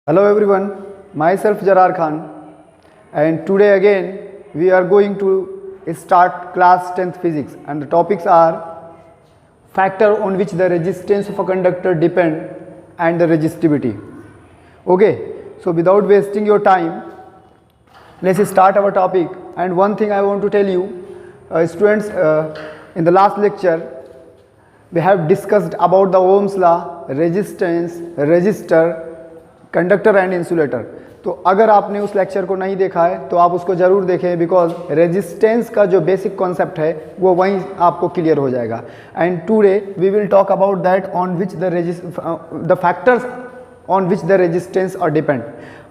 Hello everyone, myself Jarar Khan, and today again we are going to start class 10th physics, and the topics are factor on which the resistance of a conductor depend and the resistivity. Okay, so without wasting your time, let's start our topic. And one thing I want to tell you, students, in the last lecture we have discussed about the Ohm's law, resistance, resistor, conductor and insulator. तो अगर आपने उस lecture को नहीं देखा है तो आप उसको ज़रूर देखें, बिकॉज रेजिस्टेंस का जो बेसिक कॉन्सेप्ट है वो वहीं आपको क्लियर हो जाएगा. And today we will talk about that on which the factors on which the resistance are depend.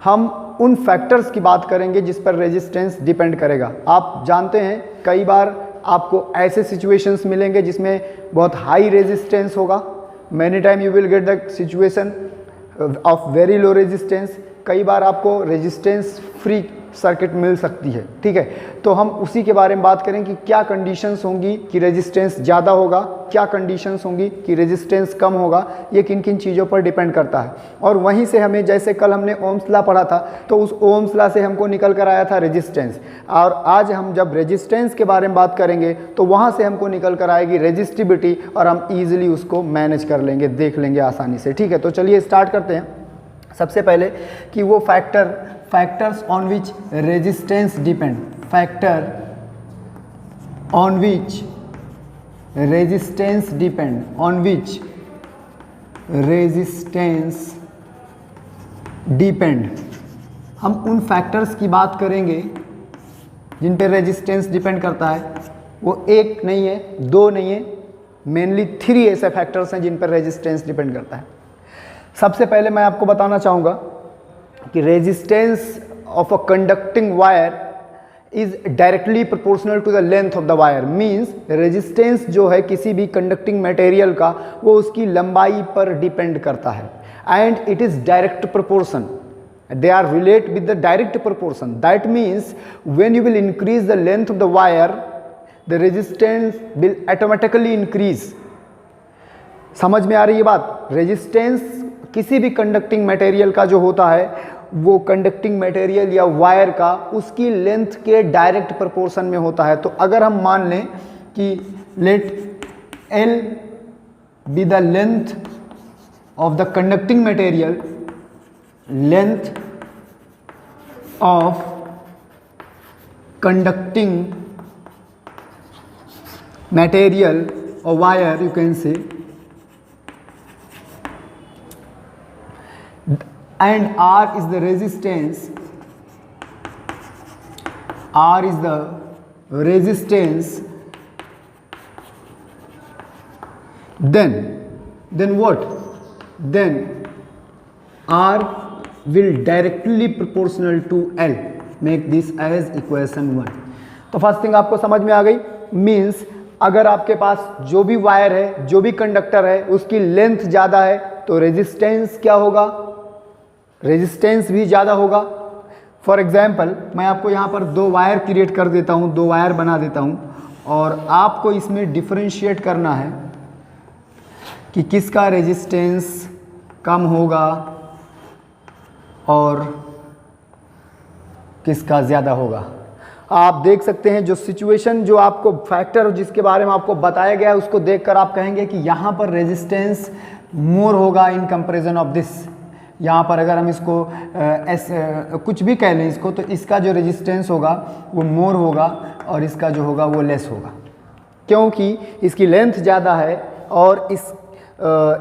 हम उन फैक्टर्स की बात करेंगे जिस पर रेजिस्टेंस डिपेंड करेगा. आप जानते हैं कई बार आपको ऐसे सिचुएशंस मिलेंगे जिसमें बहुत हाई रेजिस्टेंस होगा. Many time you will get the situation of very low resistance. कई बार आपको रेजिस्टेंस फ्री सर्किट मिल सकती है. ठीक है, तो हम उसी के बारे में बात करें कि क्या कंडीशंस होंगी कि रेजिस्टेंस ज़्यादा होगा, क्या कंडीशंस होंगी कि रेजिस्टेंस कम होगा, ये किन किन चीज़ों पर डिपेंड करता है. और वहीं से हमें, जैसे कल हमने ओम्स लॉ पढ़ा था, तो उस ओम्स लॉ से हमको निकल कर आया था रेजिस्टेंस. और आज हम जब रेजिस्टेंस के बारे में बात करेंगे तो वहाँ से हमको निकल कर आएगी रेजिस्टिविटी, और हम ईजिली उसको मैनेज कर लेंगे, देख लेंगे आसानी से. ठीक है, तो चलिए स्टार्ट करते हैं. सबसे पहले कि वो factors on which resistance depend, factor on which resistance depend, on which resistance depend. हम उन फैक्टर्स की बात करेंगे जिन पे रेजिस्टेंस डिपेंड करता है. वो एक नहीं है, दो नहीं है, मेनली 3 ऐसे फैक्टर्स हैं जिन पर रेजिस्टेंस डिपेंड करता है. सबसे पहले मैं आपको बताना चाहूँगा कि resistance of a conducting wire is directly proportional to the length of the wire. Means resistance जो है किसी भी कंडक्टिंग मटेरियल का, वो उसकी लंबाई पर डिपेंड करता है. And it is direct proportion. they are relate with the direct proportion. That means when you will increase the length of the wire, the resistance will automatically increase. समझ में आ रही है बात? रेजिस्टेंस किसी भी कंडक्टिंग मटेरियल का जो होता है, वो कंडक्टिंग मटेरियल या वायर का उसकी लेंथ के डायरेक्ट प्रोपोर्शन में होता है. तो अगर हम मान लें कि let L be the length of the conducting material, length of conducting material or wire, you can say, and R is the resistance, R is the resistance, then what? Then R will directly proportional to L. Make this as equation 1. तो first thing आपको समझ में आ गई. Means अगर आपके पास जो भी wire है, जो भी कंडक्टर है, उसकी लेंथ ज़्यादा है तो रेजिस्टेंस क्या होगा? रेजिस्टेंस भी ज़्यादा होगा. फॉर एग्जाम्पल मैं आपको यहाँ पर 2 वायर क्रिएट कर देता हूँ, 2 वायर बना देता हूँ, और आपको इसमें डिफरेंशिएट करना है कि किसका रेजिस्टेंस कम होगा और किसका ज़्यादा होगा. आप देख सकते हैं जो सिचुएशन, जो आपको फैक्टर जिसके बारे में आपको बताया गया है, उसको देखकर आप कहेंगे कि यहाँ पर रेजिस्टेंस मोर होगा इन कंपैरिजन ऑफ दिस. यहाँ पर अगर हम इसको कुछ भी कह लें इसको, तो इसका जो रेजिस्टेंस होगा वो मोर होगा और इसका जो होगा वो लेस होगा, क्योंकि इसकी लेंथ ज़्यादा है और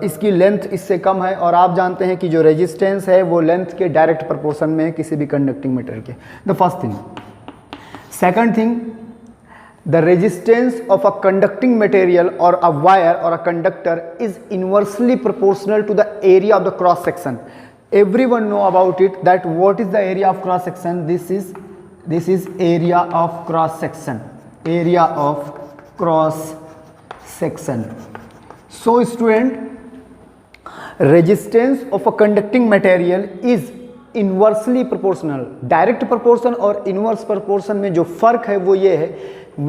इसकी लेंथ इससे कम है. और आप जानते हैं कि जो रेजिस्टेंस है वो लेंथ के डायरेक्ट प्रोपोर्शन में है किसी भी कंडक्टिंग मटेरियल के. The first thing. Second thing, the resistance of a conducting material और अ वायर और a conductor is inversely proportional to the area of the cross section. Everyone know about it that what is the area of cross section. This is area of cross section, area of cross section. So student, resistance of a conducting material is inversely proportional. Direct proportion और inverse proportion में जो फर्क है वो ये है,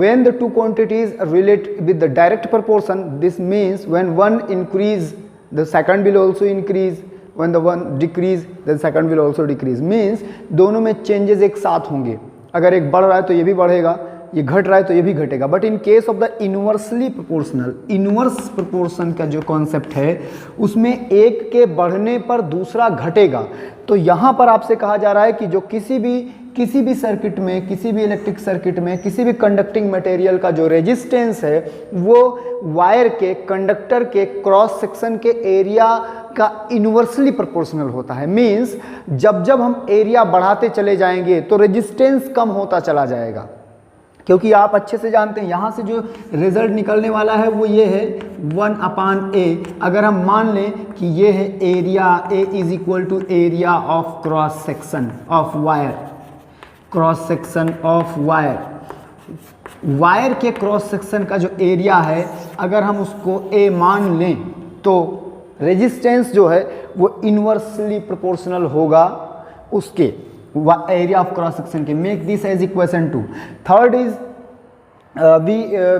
when the two quantities relate with the direct proportion, this means when one increase the second will also increase, when the one decrease then second will also decrease, means दोनों में changes एक साथ होंगे, अगर एक बढ़ रहा है तो ये भी बढ़ेगा, ये घट रहा है तो ये भी घटेगा। But in case of the inversely proportional, inverse proportion का जो कॉन्सेप्ट है उसमें एक के बढ़ने पर दूसरा घटेगा। तो यहाँ पर आपसे कहा जा रहा है कि जो किसी भी सर्किट में, किसी भी इलेक्ट्रिक सर्किट में, किसी भी कंडक्टिंग मटेरियल का जो रेजिस्टेंस है वो वायर के, कंडक्टर के क्रॉस सेक्शन के एरिया का इनवर्सली प्रोपोर्शनल होता है। मीन्स जब जब हम एरिया बढ़ाते चले जाएंगे तो रेजिस्टेंस कम होता चला जाएगा, क्योंकि आप अच्छे से जानते हैं यहाँ से जो रिजल्ट निकलने वाला है वो ये है 1/A। अगर हम मान लें कि ये है area, A is equal to area of cross section of wire, cross section of wire, wire के क्रॉस सेक्शन का जो एरिया है अगर हम उसको A मान लें तो रेजिस्टेंस जो है वो इनवर्सली प्रोपोर्शनल होगा उसके area of cross section के। make this as equation 2. third is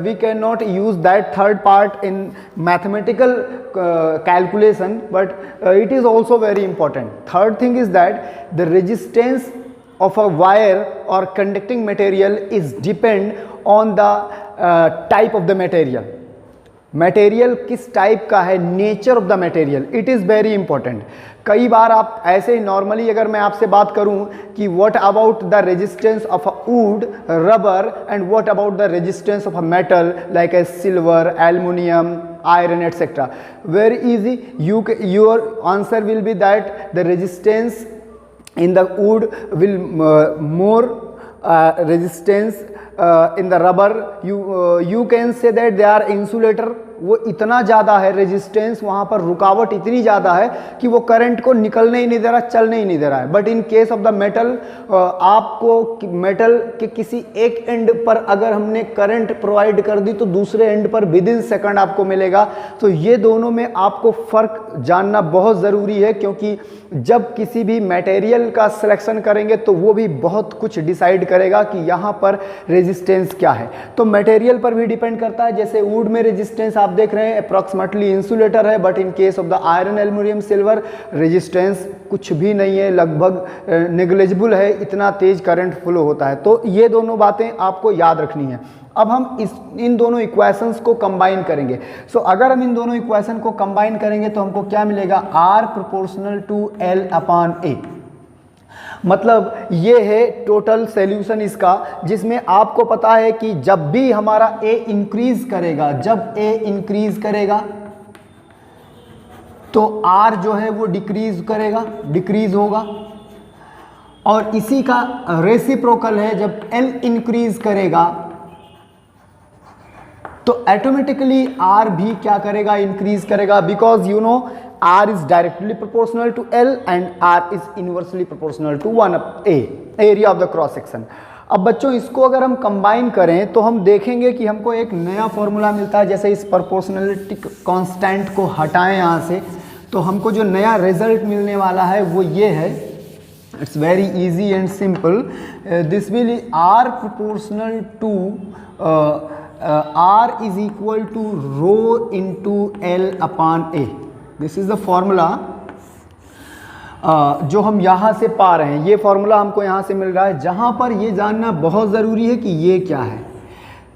we cannot use that third part in mathematical calculation, but it is also very important. Third thing is that the resistance of a wire or conducting material is depend on the type of the material. Material किस type का है, nature of the material, it is very important. कई बार आप ऐसे ही normally अगर मैं आपसे बात करूं कि what about the resistance of a would, rubber and what about the resistance of a metal like a silver, aluminium, iron etcetera, very easy, your answer will B that the resistance in the wood will more resistance in the rubber. You can say that they are insulator, वो इतना ज़्यादा है resistance, वहाँ पर रुकावट इतनी ज़्यादा है कि वो करंट को निकलने ही नहीं दे रहा, चलने ही नहीं दे रहा है। But in case of the metal, आपको मेटल के किसी एक एंड पर अगर हमने करंट प्रोवाइड कर दी तो दूसरे एंड पर विद इन सेकंड आपको मिलेगा। तो ये दोनों में आपको फ़र्क जानना बहुत ज़रूरी है, क्योंकि जब किसी भी मटेरियल का सिलेक्शन करेंगे तो वो भी बहुत कुछ डिसाइड करेगा कि यहाँ पर रेजिस्टेंस क्या है। तो मटेरियल पर भी डिपेंड करता है, जैसे वुड में रेजिस्टेंस आप देख रहे हैं अप्रॉक्सीमेटली इंसुलेटर है, but in case of the iron, aluminium, silver resistance कुछ भी नहीं है, लगभग नेग्लिजिबल है, इतना तेज करंट फ्लो होता है। तो ये दोनों बातें आपको याद रखनी है। अब हम इन दोनों इक्वेशंस को कंबाइन करेंगे। सो अगर हम इन दोनों इक्वेशन को कंबाइन करेंगे तो हमको क्या मिलेगा, R प्रोपोर्शनल टू L/A। मतलब ये है टोटल सॉल्यूशन इसका, जिसमें आपको पता है कि जब भी हमारा A इंक्रीज करेगा, जब A इंक्रीज करेगा तो R जो है वो डिक्रीज करेगा, डिक्रीज होगा। और इसी का रेसिप्रोकल है, जब L इंक्रीज करेगा तो ऑटोमेटिकली R भी क्या करेगा, इंक्रीज करेगा, because you know R is directly proportional to L and R is inversely proportional to 1/A, area of the cross section। अब बच्चों इसको अगर हम कंबाइन करें तो हम देखेंगे कि हमको एक नया फॉर्मूला मिलता है। जैसे इस प्रोपोर्शनलिटी कांस्टेंट को हटाएं यहाँ से, तो हमको जो नया रिजल्ट मिलने वाला है वो ये है। It's very easy and simple, this will R proportional to R is equal to rho into L/A। This is the formula जो हम यहाँ से पा रहे हैं। ये फॉर्मूला हमको यहाँ से मिल रहा है, जहाँ पर ये जानना बहुत ज़रूरी है कि ये क्या है।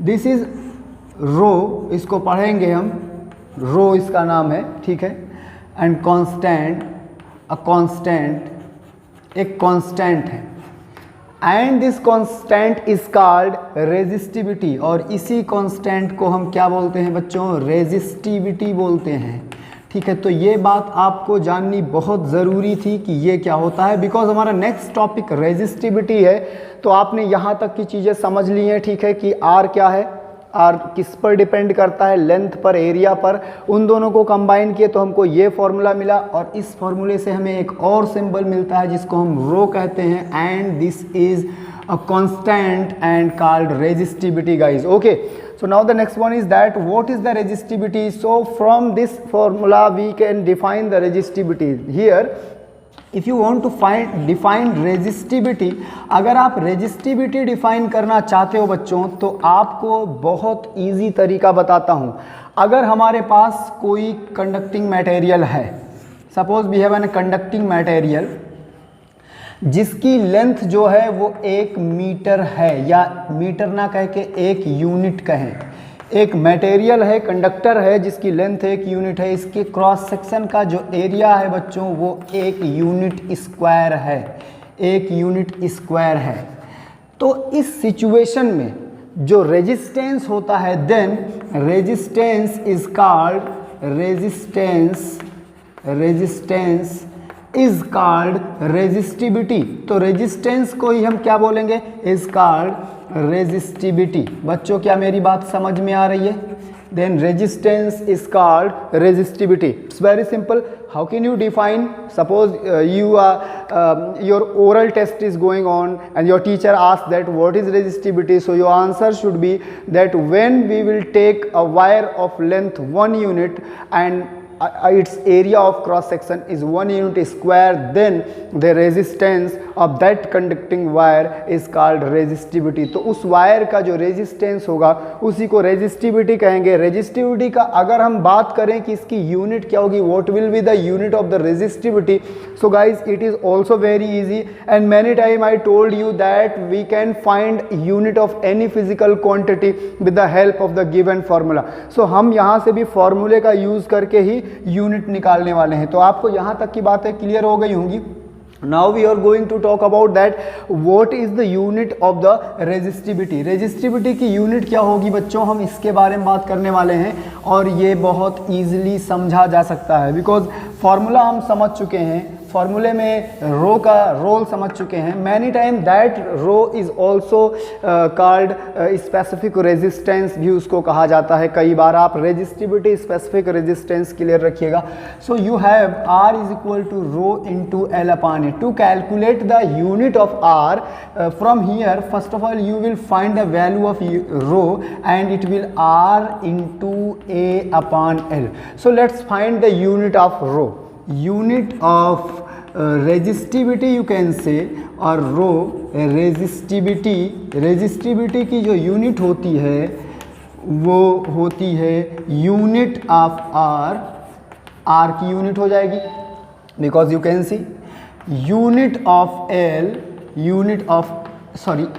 दिस इज रो, इसको पढ़ेंगे हम, रो इसका नाम है, ठीक है। एंड कांस्टेंट, अ कांस्टेंट एक कांस्टेंट है, and this constant is called resistivity. और इसी कांस्टेंट को हम क्या बोलते हैं बच्चों, रेजिस्टिविटी बोलते हैं, ठीक है। तो ये बात आपको जाननी बहुत ज़रूरी थी कि ये क्या होता है, बिकॉज हमारा नेक्स्ट टॉपिक रेजिस्टिविटी है। तो आपने यहाँ तक की चीज़ें समझ ली हैं, ठीक है, कि R क्या है, R किस पर डिपेंड करता है, लेंथ पर, एरिया पर। उन दोनों को कंबाइन किए तो हमको ये फॉर्मूला मिला, और इस फॉर्मूले से हमें एक और सिंबल मिलता है जिसको हम रो कहते हैं, and this is a constant and called resistivity guys. Okay, so now the next one is that what is the resistivity. So from this formula we can define the resistivity. Here if you want to define resistivity, अगर आप resistivity define करना चाहते हो बच्चों तो आपको बहुत easy तरीका बताता हूँ। अगर हमारे पास कोई conducting material है, suppose we have an conducting material जिसकी लेंथ जो है वो 1 मीटर है, या मीटर ना कह के 1 यूनिट कहें। एक मटेरियल है, कंडक्टर है जिसकी लेंथ 1 यूनिट है, इसके क्रॉस सेक्शन का जो एरिया है बच्चों वो 1 यूनिट स्क्वायर है, 1 यूनिट स्क्वायर है। तो इस सिचुएशन में जो रेजिस्टेंस होता है, then resistance is called resistance is called resistivity. तो रेजिस्टेंस को ही हम क्या बोलेंगे, इज कॉल्ड रेजिस्टिविटी। बच्चों क्या मेरी बात समझ में आ रही है? Then resistance is called resistivity. It's very simple. How can you define? Suppose your oral test is going on and your teacher asks that what is resistivity, so your answer should be that when we will take a wire of length 1 unit and its area of cross section is 1 unit square, then the resistance of that conducting wire is called resistivity. तो उस wire का जो resistance होगा उसी को resistivity कहेंगे। Resistivity का अगर हम बात करें कि इसकी यूनिट क्या होगी, what will be the unit of the resistivity, so guys it is also very easy and many time I told you that we can find unit of any physical quantity with the help of the given formula. So हम यहाँ से भी फॉर्मूले का use करके ही unit निकालने वाले हैं। तो आपको यहाँ तक की बातें क्लियर हो गई होंगी। Now we are going to talk about that what is the unit of the resistivity. Resistivity की यूनिट क्या होगी बच्चों, हम इसके बारे में बात करने वाले हैं और ये बहुत ईजिली समझा जा सकता है बिकॉज फार्मूला हम समझ चुके हैं, फार्मूले में रो का रोल समझ चुके हैं। Many time that rho is also called specific resistance भी उसको कहा जाता है। कई बार आप रेजिस्टिविटी स्पेसिफिक रेजिस्टेंस क्लियर रखिएगा। So you have R is equal to rho into L upon A. To calculate the unit of R from here first of all you will find the value of rho and it will R into A upon L. So let's find the unit of rho. Unit of resistivity you can say, और रो resistivity की जो unit होती है वो होती है unit of are. Are की unit हो जाएगी because you can see unit of L, unit of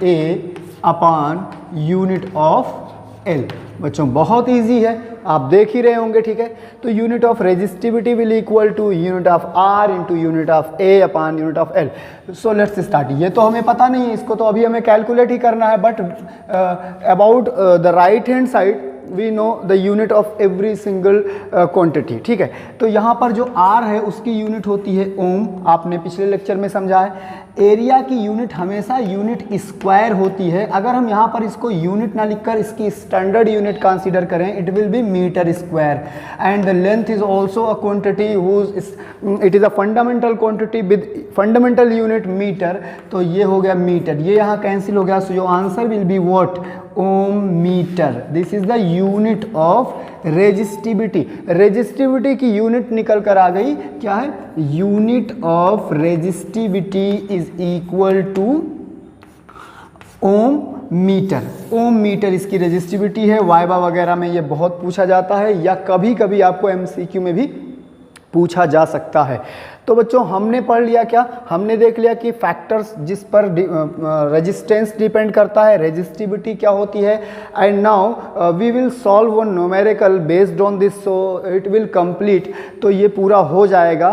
A upon unit of L. बच्चों बहुत इजी है, आप देख ही रहे होंगे, ठीक है। तो unit of resistivity will equal to unit of R into unit of A upon unit of L. So let's start. ये तो हमें पता नहीं है, इसको तो अभी हमें कैलकुलेट ही करना है, but about the right hand side we know the unit of every single quantity, ठीक है। तो यहाँ पर जो आर है उसकी यूनिट होती है ओम, आपने पिछले लेक्चर में समझा है। एरिया की यूनिट हमेशा यूनिट स्क्वायर होती है। अगर हम यहाँ पर इसको यूनिट ना लिखकर इसकी स्टैंडर्ड यूनिट कंसीडर करें, it will be metre square and the length is also a quantity whose it is a fundamental quantity with fundamental unit metre. तो ये हो गया मीटर, ये यहाँ कैंसिल हो गया। So your answer will be what, ohm metre. This is the unit of resistivity. Resistivity की unit निकल कर आ गई, क्या है, unit of resistivity is equal to ohm metre. Ohm metre इसकी रेजिस्टिविटी है। वाइवा वगैरह में ये बहुत पूछा जाता है या कभी कभी आपको एमसीक्यू में भी पूछा जा सकता है। तो बच्चों हमने पढ़ लिया क्या, हमने देख लिया कि फैक्टर्स जिस पर रेजिस्टेंस डिपेंड करता है, रेजिस्टिविटी क्या होती है। And now we will solve one numerical based on this, so it will complete. तो ये पूरा हो जाएगा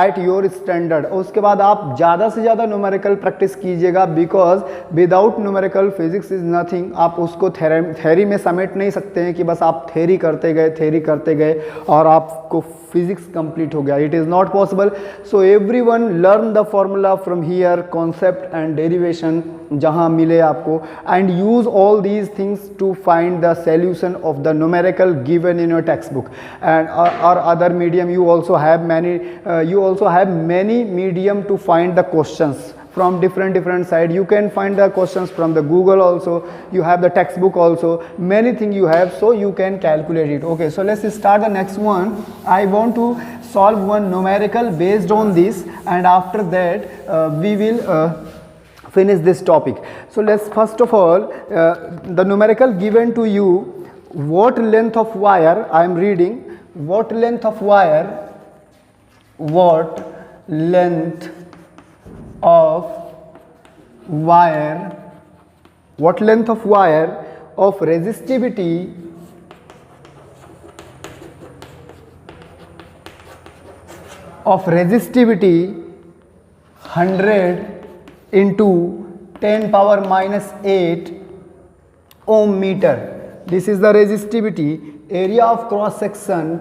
एट योर स्टैंडर्ड। उसके बाद आप ज़्यादा से ज़्यादा न्यूमेरिकल प्रैक्टिस कीजिएगा because without numerical physics is nothing. आप उसको थ्योरी में समेट नहीं सकते हैं कि बस आप थ्योरी करते गए और आपको फिजिक्स कंप्लीट हो गया। It is not possible. So everyone learn the formula from here, concept and derivation जहाँ मिले आपको, and use all these things to find the solution of the numerical given in your textbook and और other medium. You also have many medium to find the questions from different side. You can find the questions from the Google also, you have the textbook also, many things you have, so you can calculate it. Okay, so let's start the next one. I want to solve one numerical based on this, and after that we will finish this topic. So let's first of all the numerical given to you, what length of wire, I am reading, what length of wire what length of wire of resistivity of resistivity 100 into 10 power minus 8 ohm meter. This is the resistivity. Area of cross section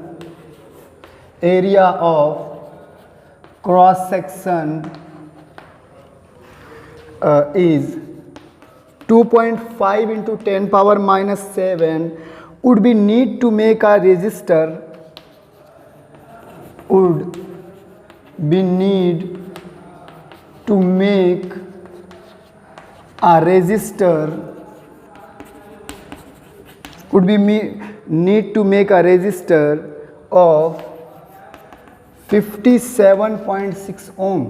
is 2.5 into 10 power minus 7 would be need to make a resistor of 57.6 ओम।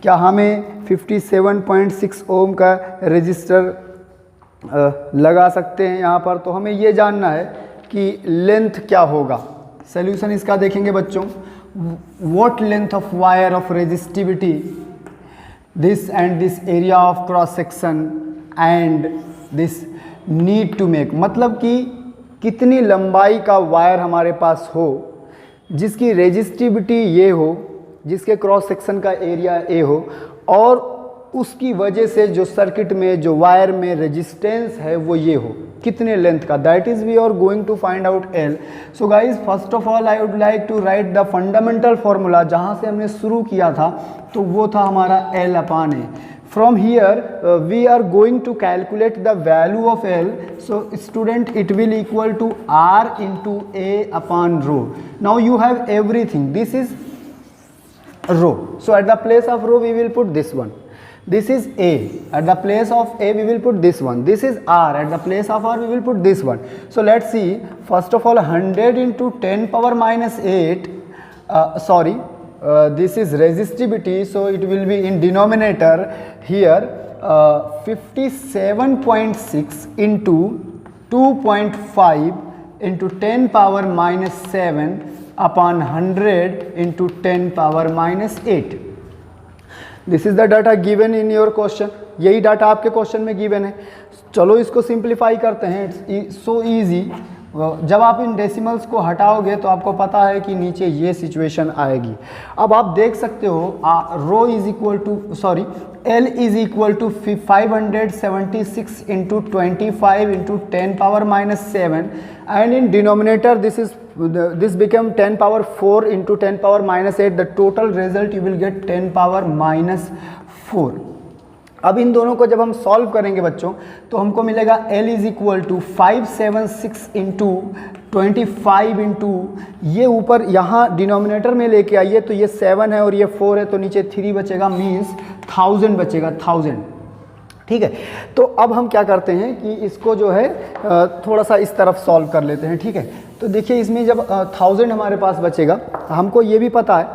क्या हमें 57.6 ओम का resistor लगा सकते हैं यहाँ पर? तो हमें ये जानना है कि लेंथ क्या होगा। सॉल्यूशन इसका देखेंगे बच्चों। What length of wire of resistivity this and this area of cross section and this need to make, मतलब कि कितनी लंबाई का वायर हमारे पास हो जिसकी रेजिस्टिविटी ये हो, जिसके क्रॉस सेक्शन का एरिया ए हो, और उसकी वजह से जो सर्किट में जो वायर में रेजिस्टेंस है वो ये हो, कितने लेंथ का। That is we are going to find out L. So guys first of all I would like to write the fundamental formula. जहाँ से हमने शुरू किया था तो वो था हमारा L upon A. From here we are going to calculate the value of L. So student, it will equal to R into A upon rho. Now you have everything. This is rho. So at the place of rho we will put this one. This is A. At the place of A we will put this one. This is R. At the place of R we will put this one. So let's see. First of all, 100 into 10 power minus 8. This is resistivity, so it will be in denominator here 57.6 into 2.5 into 10 power minus 7 upon 100 into 10 power minus 8. This is the data given in your question. यही data आपके question में given है। चलो इसको simplify करते हैं। It's so easy. जब आप इन डेसिमल्स को हटाओगे तो आपको पता है कि नीचे ये सिचुएशन आएगी। अब आप देख सकते हो rho is equal to L is equal to 576 into 25 into 10 power minus 7 and in denominator this become 10 power 4 into 10 power minus 8. The total result you will get 10 power minus 4. अब इन दोनों को जब हम सॉल्व करेंगे बच्चों तो हमको मिलेगा L is equal to 576 into 25 into ये ऊपर यहाँ डिनोमिनेटर में लेके आइए तो ये 7 है और ये 4 है तो नीचे 3 बचेगा, मीन्स 1000 बचेगा, 1000। ठीक है, तो अब हम क्या करते हैं कि इसको जो है थोड़ा सा इस तरफ सॉल्व कर लेते हैं। ठीक है, तो देखिए इसमें जब 1000 हमारे पास बचेगा, हमको ये भी पता है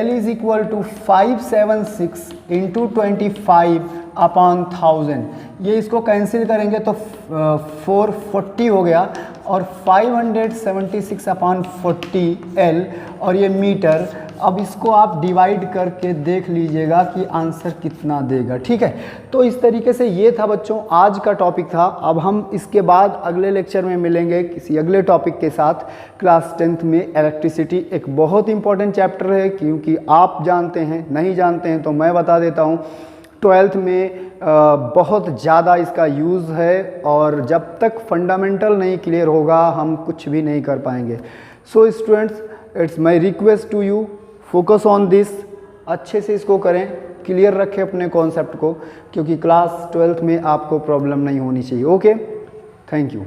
L is equal to 576 into 25 upon 1000। ये इसको कैंसिल करेंगे तो 440 हो गया और 576 अपॉन 40 L और ये मीटर। अब इसको आप डिवाइड करके देख लीजिएगा कि आंसर कितना देगा। ठीक है, तो इस तरीके से ये था बच्चों आज का टॉपिक था। अब हम इसके बाद अगले लेक्चर में मिलेंगे किसी अगले टॉपिक के साथ। क्लास 10th में इलेक्ट्रिसिटी एक बहुत इंपॉर्टेंट चैप्टर है, क्योंकि आप जानते हैं, नहीं जानते हैं तो मैं बता देता हूँ, 12th में बहुत ज़्यादा इसका यूज़ है और जब तक फंडामेंटल नहीं क्लियर होगा हम कुछ भी नहीं कर पाएंगे। So students, it's my request to you, focus on this, अच्छे से इसको करें, क्लियर रखें अपने कॉन्सेप्ट को, क्योंकि क्लास 12th में आपको प्रॉब्लम नहीं होनी चाहिए। Okay, thank you.